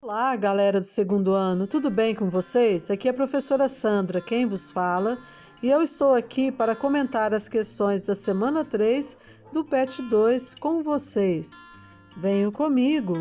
Olá, galera do segundo ano, tudo bem com vocês? Aqui é a professora Sandra, quem vos fala, e eu estou aqui para comentar as questões da semana 3 do PET 2 com vocês. Venham comigo!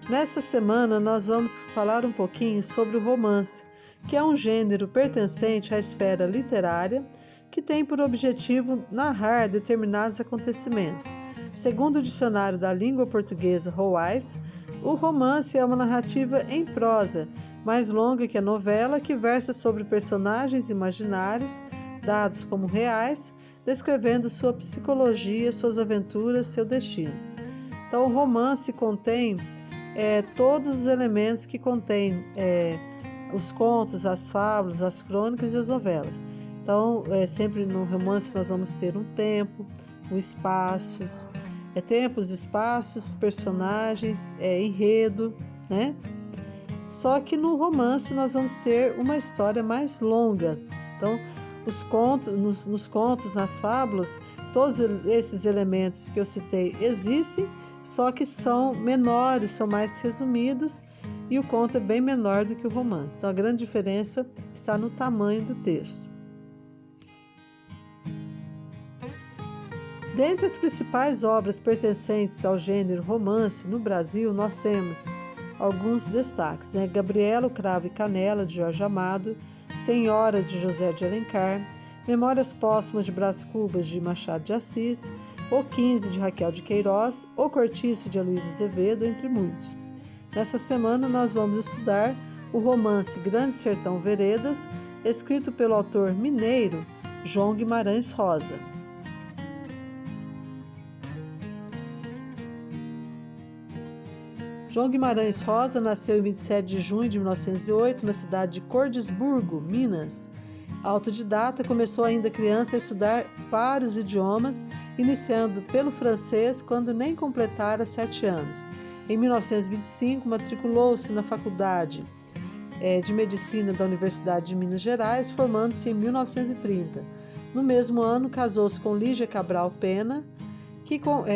Nessa semana nós vamos falar um pouquinho sobre o romance, que é um gênero pertencente à esfera literária que tem por objetivo narrar determinados acontecimentos. Segundo o dicionário da língua portuguesa Roais, o romance é uma narrativa em prosa, mais longa que a novela, que versa sobre personagens imaginários, dados como reais, descrevendo sua psicologia, suas aventuras, seu destino. Então, o romance contém todos os elementos que contém os contos, as fábulas, as crônicas e as novelas. Então, sempre no romance nós vamos ter um tempo, espaços, tempos, espaços, personagens, enredo, né? Só que no romance nós vamos ter uma história mais longa. Então, nos contos, nas fábulas, todos esses elementos que eu citei existem, só que são menores, são mais resumidos, e o conto é bem menor do que o romance. Então, a grande diferença está no tamanho do texto. Dentre as principais obras pertencentes ao gênero romance no Brasil, nós temos alguns destaques, Gabriela, o Cravo e Canela, de Jorge Amado, Senhora, de José de Alencar, Memórias Póstumas de Brás Cubas, de Machado de Assis, O 15, de Raquel de Queiroz, O Cortiço, de Aloysio Azevedo, entre muitos. Nessa semana nós vamos estudar o romance Grande Sertão Veredas, escrito pelo autor mineiro João Guimarães Rosa. João Guimarães Rosa nasceu em 27 de junho de 1908 na cidade de Cordisburgo, Minas. Autodidata, começou ainda criança a estudar vários idiomas, iniciando pelo francês quando nem completara 7 anos. Em 1925, matriculou-se na Faculdade de Medicina da Universidade de Minas Gerais, formando-se em 1930. No mesmo ano, casou-se com Lígia Cabral Pena,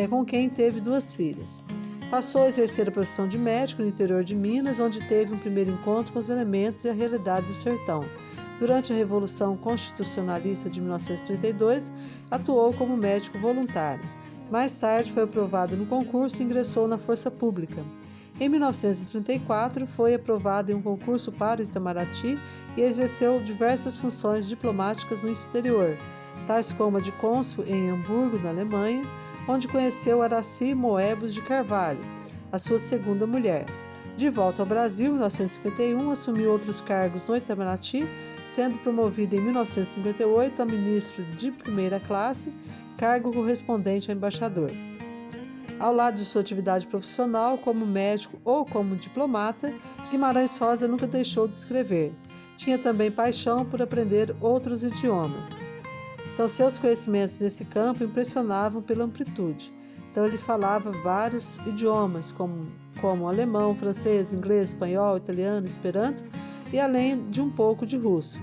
com quem teve 2 filhas. Passou a exercer a profissão de médico no interior de Minas, onde teve um primeiro encontro com os elementos e a realidade do sertão. Durante a Revolução Constitucionalista de 1932, atuou como médico voluntário. Mais tarde, foi aprovado no concurso e ingressou na Força Pública. Em 1934, foi aprovado em um concurso para Itamaraty e exerceu diversas funções diplomáticas no exterior, tais como a de cônsul em Hamburgo, na Alemanha, onde conheceu Araci Moebos de Carvalho, a sua segunda mulher. De volta ao Brasil, em 1951, assumiu outros cargos no Itamaraty, sendo promovido em 1958 a ministro de primeira classe, cargo correspondente a embaixador. Ao lado de sua atividade profissional, como médico ou como diplomata, Guimarães Rosa nunca deixou de escrever. Tinha também paixão por aprender outros idiomas. Então, seus conhecimentos nesse campo impressionavam pela amplitude. Então, ele falava vários idiomas, como alemão, francês, inglês, espanhol, italiano, esperanto, e além de um pouco de russo.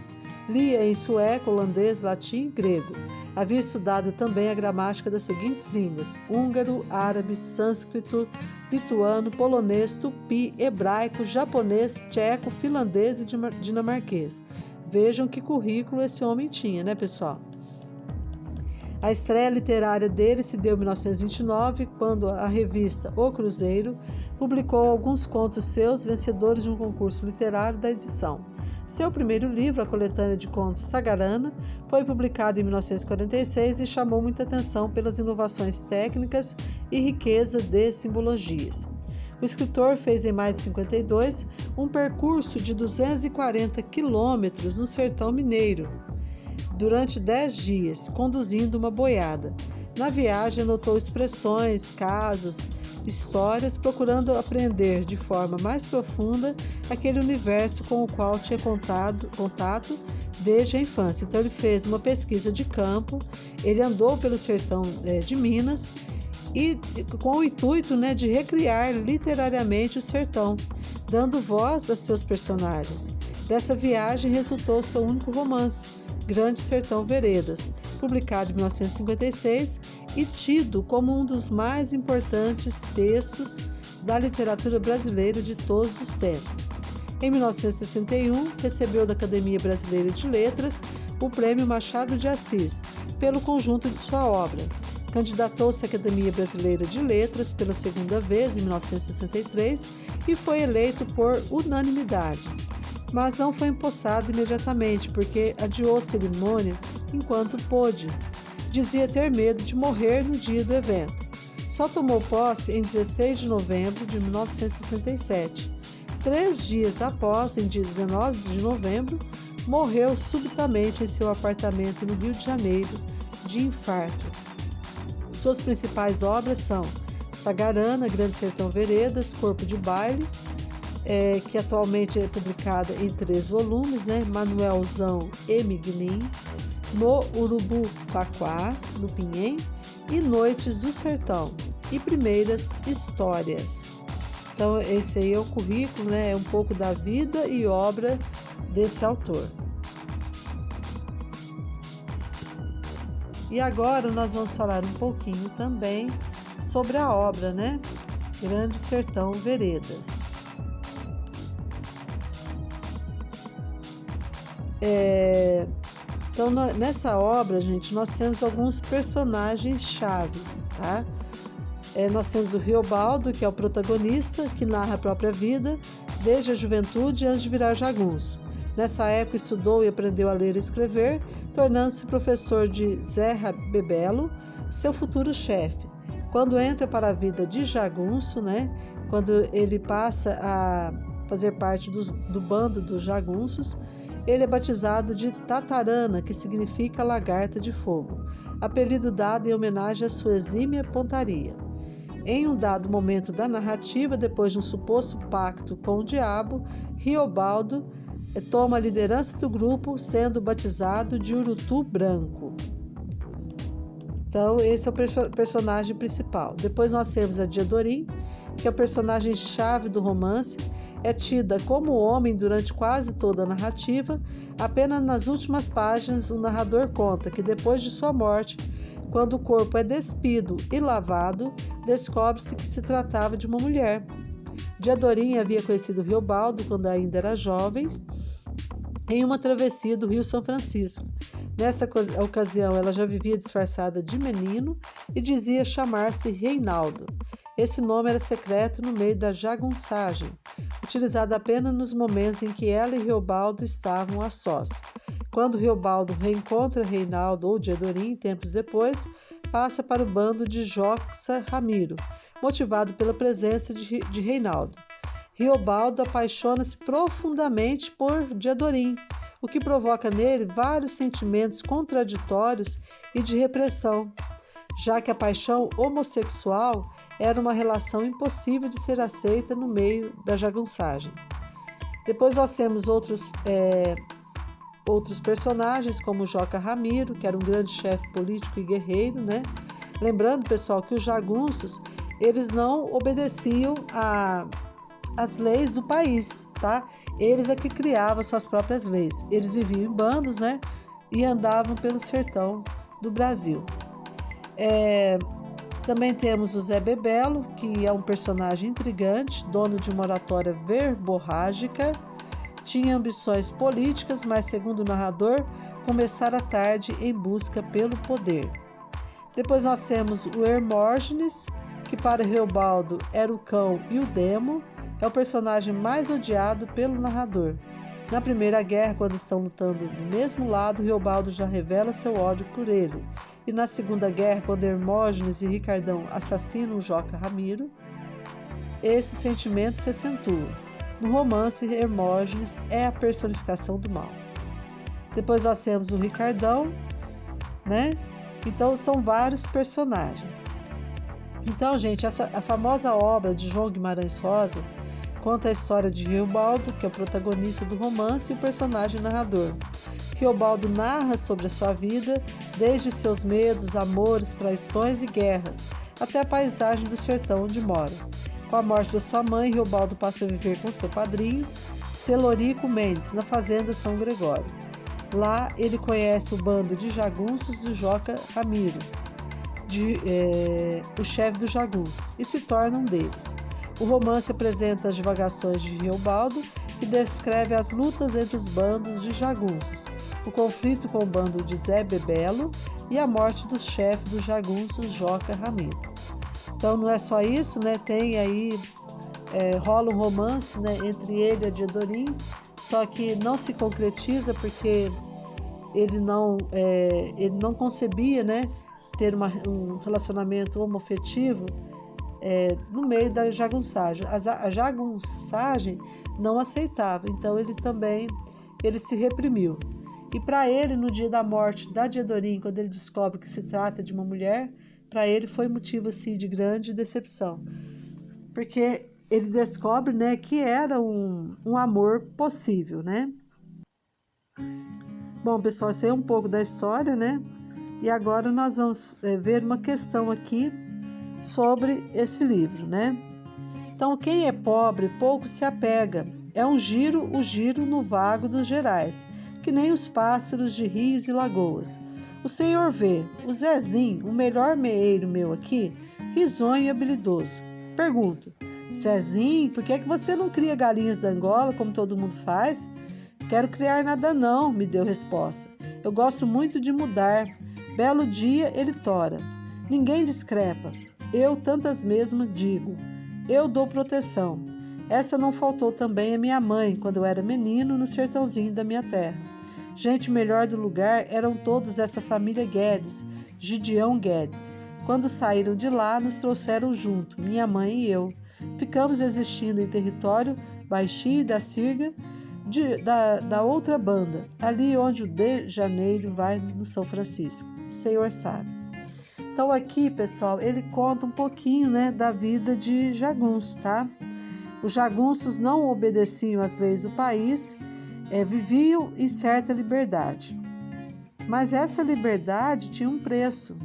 Lia em sueco, holandês, latim e grego. Havia estudado também a gramática das seguintes línguas: húngaro, árabe, sânscrito, lituano, polonês, tupi, hebraico, japonês, tcheco, finlandês e dinamarquês. Vejam que currículo esse homem tinha, né, pessoal? A estreia literária dele se deu em 1929, quando a revista O Cruzeiro publicou alguns contos seus, vencedores de um concurso literário da edição. Seu primeiro livro, a coletânea de contos Sagarana, foi publicado em 1946 e chamou muita atenção pelas inovações técnicas e riqueza de simbologias. O escritor fez em maio de 52 um percurso de 240 quilômetros no sertão mineiro, durante 10 dias, conduzindo uma boiada. Na viagem, anotou expressões, casos, histórias, procurando aprender de forma mais profunda aquele universo com o qual tinha contato desde a infância. Então, ele fez uma pesquisa de campo, ele andou pelo sertão de Minas e com o intuito de recriar literariamente o sertão, dando voz a seus personagens. Dessa viagem resultou seu único romance, Grande Sertão Veredas, publicado em 1956 e tido como um dos mais importantes textos da literatura brasileira de todos os tempos. Em 1961, recebeu da Academia Brasileira de Letras o Prêmio Machado de Assis, pelo conjunto de sua obra. Candidatou-se à Academia Brasileira de Letras pela segunda vez, em 1963, e foi eleito por unanimidade. Mas não foi empossado imediatamente, porque adiou a cerimônia enquanto pôde. Dizia ter medo de morrer no dia do evento. Só tomou posse em 16 de novembro de 1967. 3 dias após, em dia 19 de novembro, morreu subitamente em seu apartamento no Rio de Janeiro, de infarto. Suas principais obras são Sagarana, Grande Sertão Veredas, Corpo de Baile, que atualmente é publicada em 3 volumes, Manuelzão e Miguelim, No Urubupaquá, no Pinhém, e Noites do Sertão, e Primeiras Histórias. Então, esse aí é o currículo, é um pouco da vida e obra desse autor. E agora nós vamos falar um pouquinho também sobre a obra, Grande Sertão Veredas. Então, nessa obra, gente, nós temos alguns personagens-chave, tá? Nós temos o Riobaldo, que é o protagonista, que narra a própria vida, desde a juventude antes de virar jagunço. Nessa época, estudou e aprendeu a ler e escrever, tornando-se professor de Zé Bebelo, seu futuro chefe. Quando entra para a vida de jagunço, quando ele passa a fazer parte do bando dos jagunços, ele é batizado de Tatarana, que significa lagarta de fogo, apelido dado em homenagem à sua exímia pontaria. Em um dado momento da narrativa, depois de um suposto pacto com o diabo, Riobaldo toma a liderança do grupo, sendo batizado de Urutu Branco. Então, esse é o personagem principal. Depois nós temos a Diadorim, que é o personagem-chave do romance. É tida como homem durante quase toda a narrativa. Apenas nas últimas páginas, o narrador conta que depois de sua morte, quando o corpo é despido e lavado, descobre-se que se tratava de uma mulher. Diadorim havia conhecido Riobaldo quando ainda era jovem, em uma travessia do Rio São Francisco. Nessa ocasião, ela já vivia disfarçada de menino e dizia chamar-se Reinaldo. Esse nome era secreto no meio da jagunçagem, utilizado apenas nos momentos em que ela e Riobaldo estavam a sós. Quando Riobaldo reencontra Reinaldo ou Diadorim, tempos depois, passa para o bando de Joxa Ramiro, motivado pela presença de Reinaldo. Riobaldo apaixona-se profundamente por Diadorim, o que provoca nele vários sentimentos contraditórios e de repressão, já que a paixão homossexual era uma relação impossível de ser aceita no meio da jagunçagem. Depois nós temos outros personagens, como Joca Ramiro, que era um grande chefe político e guerreiro, Lembrando, pessoal, que os jagunços, eles não obedeciam às leis do país, tá? Eles é que criavam suas próprias leis. Eles viviam em bandos, e andavam pelo sertão do Brasil. Também temos o Zé Bebelo, que é um personagem intrigante, dono de uma oratória verborrágica. Tinha ambições políticas, mas, segundo o narrador, começara tarde em busca pelo poder. Depois nós temos o Hermógenes, que para Riobaldo era o cão e o demo. É o personagem mais odiado pelo narrador. Na Primeira Guerra, quando estão lutando do mesmo lado, Riobaldo já revela seu ódio por ele. E na Segunda Guerra, quando Hermógenes e Ricardão assassinam Joca Ramiro, esse sentimento se acentua. No romance, Hermógenes é a personificação do mal. Depois nós temos o Ricardão, Então, são vários personagens. Então, gente, a famosa obra de João Guimarães Rosa conta a história de Riobaldo, que é o protagonista do romance e o personagem narrador. Riobaldo narra sobre a sua vida, desde seus medos, amores, traições e guerras, até a paisagem do sertão onde mora. Com a morte da sua mãe, Riobaldo passa a viver com seu padrinho, Celorico Mendes, na fazenda São Gregório. Lá ele conhece o bando de jagunços do Joca Ramiro, o chefe dos jagunços, e se torna um deles. O romance apresenta as divagações de Riobaldo, que descreve as lutas entre os bandos de jagunços, o conflito com o bando de Zé Bebelo e a morte do chefe dos jagunços, Joca Ramiro. Então não é só isso, né? Tem aí, rola um romance, né, entre ele e a Diedorim, só que não se concretiza porque ele não concebia, né, ter um relacionamento homoafetivo no meio da jagunçagem. A jagunçagem não aceitava, então ele se reprimiu. E para ele, no dia da morte da Diedorim, quando ele descobre que se trata de uma mulher, para ele foi motivo assim, de grande decepção, porque ele descobre, né, que era um amor possível, né? Bom, pessoal, isso aí é um pouco da história, né? E agora nós vamos ver uma questão aqui sobre esse livro, né? Então, quem é pobre pouco se apega. É o giro no vago dos gerais, que nem os pássaros de rios e lagoas. O senhor vê, o Zezinho, o melhor meeiro meu aqui, risonho e habilidoso. Pergunto, Zezinho, por que é que você não cria galinhas da Angola como todo mundo faz? Quero criar nada não, me deu resposta. Eu gosto muito de mudar. Belo dia ele tora. Ninguém discrepa. Eu tantas mesmo digo. Eu dou proteção. Essa não faltou também a minha mãe, quando eu era menino, no sertãozinho da minha terra. Gente melhor do lugar eram todos essa família Guedes, Gideão Guedes. Quando saíram de lá, nos trouxeram junto, minha mãe e eu. Ficamos existindo em território baixio da Sirga, da outra banda, ali onde o de Janeiro vai no São Francisco. O senhor sabe. Então aqui, pessoal, ele conta um pouquinho, né, da vida de jagunço, tá? Os jagunços não obedeciam às leis do país, viviam em certa liberdade. Mas essa liberdade tinha um preço.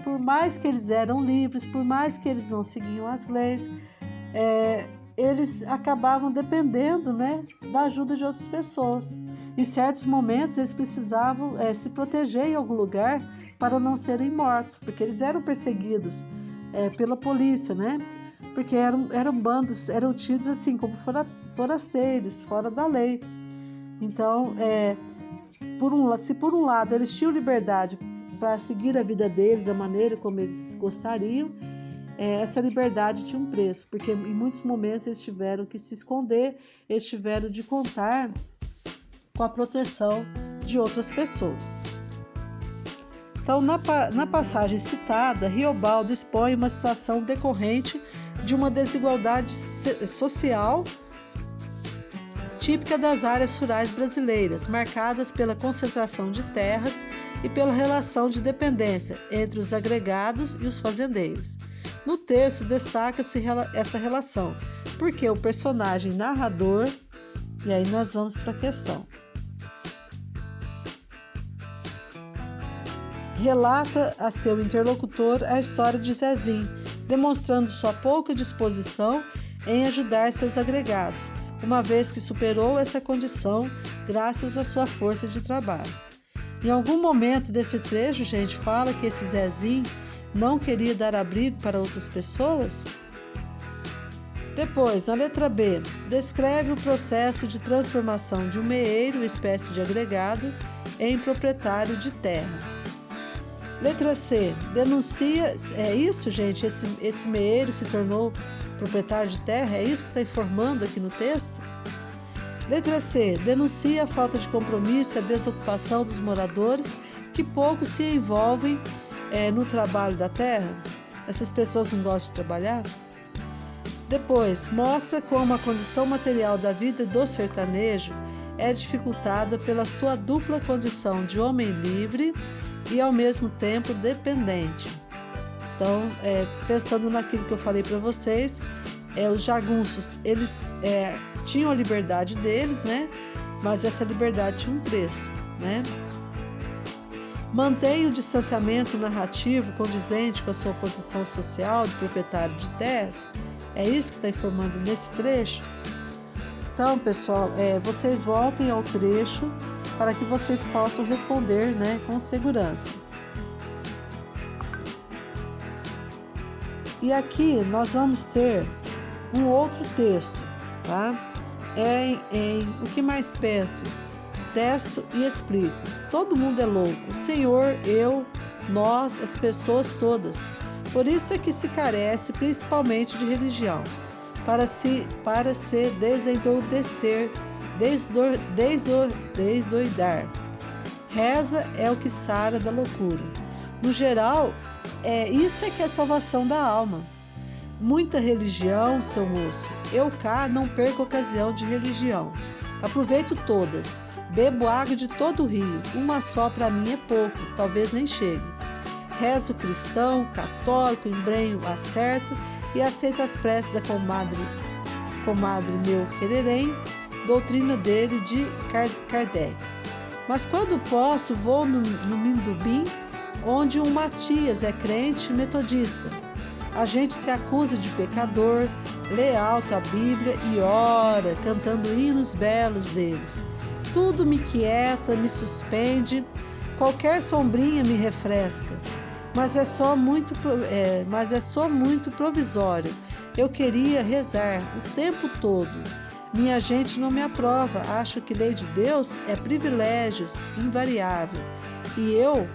Por mais que eles eram livres, por mais que eles não seguiam as leis, eles acabavam dependendo, né, da ajuda de outras pessoas. Em certos momentos, eles precisavam se proteger em algum lugar para não serem mortos, porque eles eram perseguidos pela polícia, né? Porque eram bandos, eram tidos assim como forasteiros, fora da lei. Então, se por um lado eles tinham liberdade para seguir a vida deles da maneira como eles gostariam, essa liberdade tinha um preço, porque em muitos momentos eles tiveram que se esconder, eles tiveram de contar com a proteção de outras pessoas. Então, na passagem citada, Riobaldo expõe uma situação decorrente de uma desigualdade social típica das áreas rurais brasileiras, marcadas pela concentração de terras e pela relação de dependência entre os agregados e os fazendeiros. No texto destaca-se essa relação, porque o personagem narrador, e aí nós vamos para a questão, relata a seu interlocutor a história de Zezinho, demonstrando sua pouca disposição em ajudar seus agregados, uma vez que superou essa condição graças à sua força de trabalho. Em algum momento desse trecho, gente, fala que esse Zezinho não queria dar abrigo para outras pessoas? Depois, na letra B, descreve o processo de transformação de um meeiro, espécie de agregado, em proprietário de terra. Letra C, denuncia, é isso, gente? Esse meeiro se tornou proprietário de terra? É isso que está informando aqui no texto? Letra C, denuncia a falta de compromisso e a desocupação dos moradores que pouco se envolvem no trabalho da terra. Essas pessoas não gostam de trabalhar? Depois, mostra como a condição material da vida do sertanejo é dificultada pela sua dupla condição de homem livre e ao mesmo tempo dependente. Então, pensando naquilo que eu falei para vocês, os jagunços, eles tinham a liberdade deles, né? Mas essa liberdade tinha um preço, né? Mantém o distanciamento narrativo condizente com a sua posição social de proprietário de terras. É isso que está informando nesse trecho. Então, pessoal, vocês voltem ao trecho para que vocês possam responder, né, com segurança. E aqui nós vamos ter um outro texto, tá? O que mais peço? Testo e explico. Todo mundo é louco. Senhor, eu, nós, as pessoas todas. Por isso é que se carece principalmente de religião, para se desentorpecer, desdoidar. Reza é o que sara da loucura. No geral, isso é que é a salvação da alma. Muita religião, seu moço. Eu cá não perco ocasião de religião. Aproveito todas. Bebo água de todo o rio. Uma só para mim é pouco, talvez nem chegue. Rezo cristão, católico, embrenho acerto e aceito as preces da comadre meu quererém, doutrina dele de Kardec. Mas quando posso, vou no Mindubim, onde um Matias é crente metodista. A gente se acusa de pecador, lê alto a Bíblia e ora, cantando hinos belos deles. Tudo me quieta, me suspende, qualquer sombrinha me refresca. Mas é só muito provisório. Eu queria rezar o tempo todo. Minha gente não me aprova, acho que lei de Deus é privilégios, invariável. E eu,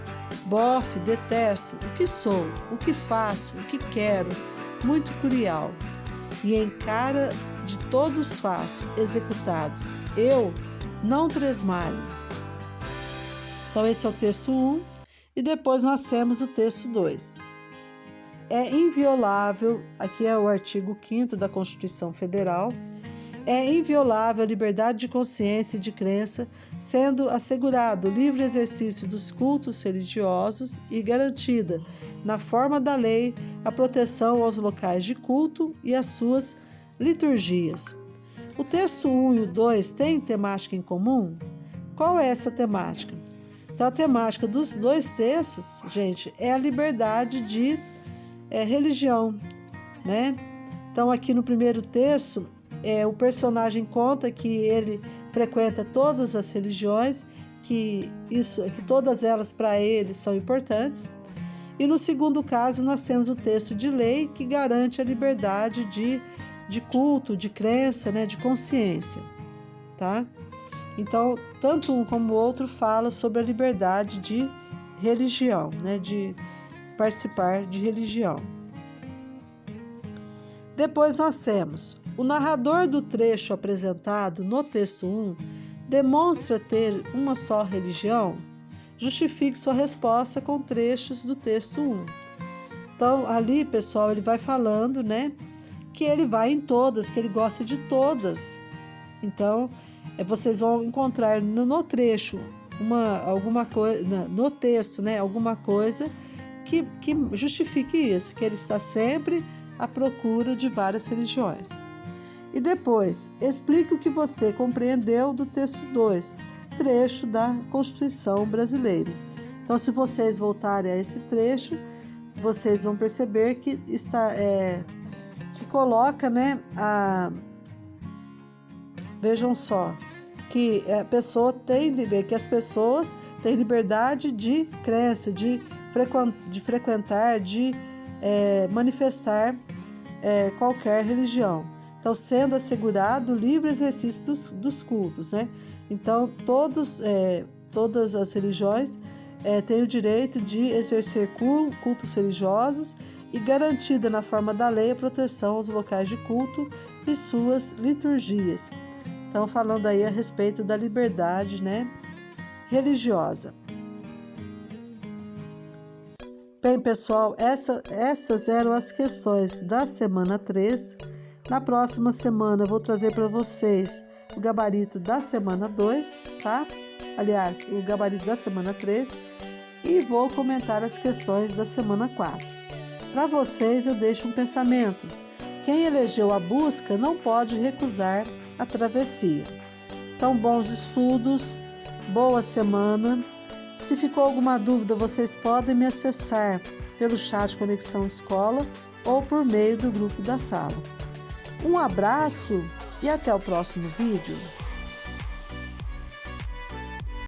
bofe, detesto o que sou, o que faço, o que quero, muito curial. E em cara de todos faço, executado. Eu não tresmalho. Então esse é o texto 1 e depois nós temos o texto 2. É inviolável, aqui é o artigo 5º da Constituição Federal, é inviolável a liberdade de consciência e de crença, sendo assegurado o livre exercício dos cultos religiosos e garantida, na forma da lei, a proteção aos locais de culto e às suas liturgias. O texto 1 e o 2 têm temática em comum? Qual é essa temática? Então, a temática dos dois textos, gente, é a liberdade de religião, né? Então, aqui no primeiro texto, o personagem conta que ele frequenta todas as religiões, que todas elas para ele são importantes. E no segundo caso, nós temos o texto de lei que garante a liberdade de culto, de crença, né, de consciência, tá? Então, tanto um como o outro fala sobre a liberdade de religião, né, de participar de religião. Depois nós temos o narrador do trecho apresentado no texto 1 demonstra ter uma só religião? Justifique sua resposta com trechos do texto 1. Então, ali, pessoal, ele vai falando, né, que ele vai em todas, que ele gosta de todas. Então, vocês vão encontrar no trecho alguma coisa, no texto, né, alguma coisa que justifique isso, que ele está sempre à procura de várias religiões. E depois, explique o que você compreendeu do texto 2, trecho da Constituição Brasileira. Então, se vocês voltarem a esse trecho, vocês vão perceber que que coloca, né, vejam só, que as pessoas têm liberdade de crença, de frequentar, de manifestar qualquer religião. Então, sendo assegurado o livre exercício dos cultos, né? Então, todas as religiões têm o direito de exercer cultos religiosos e garantida na forma da lei a proteção aos locais de culto e suas liturgias. Então, falando aí a respeito da liberdade, né, religiosa. Bem, pessoal, essas eram as questões da semana 3. Na próxima semana eu vou trazer para vocês o gabarito da semana 2, tá? Aliás, o gabarito da semana 3 e vou comentar as questões da semana 4. Para vocês eu deixo um pensamento. Quem elegeu a busca não pode recusar a travessia. Então, bons estudos, boa semana. Se ficou alguma dúvida, vocês podem me acessar pelo chat Conexão Escola ou por meio do grupo da sala. Um abraço e até o próximo vídeo.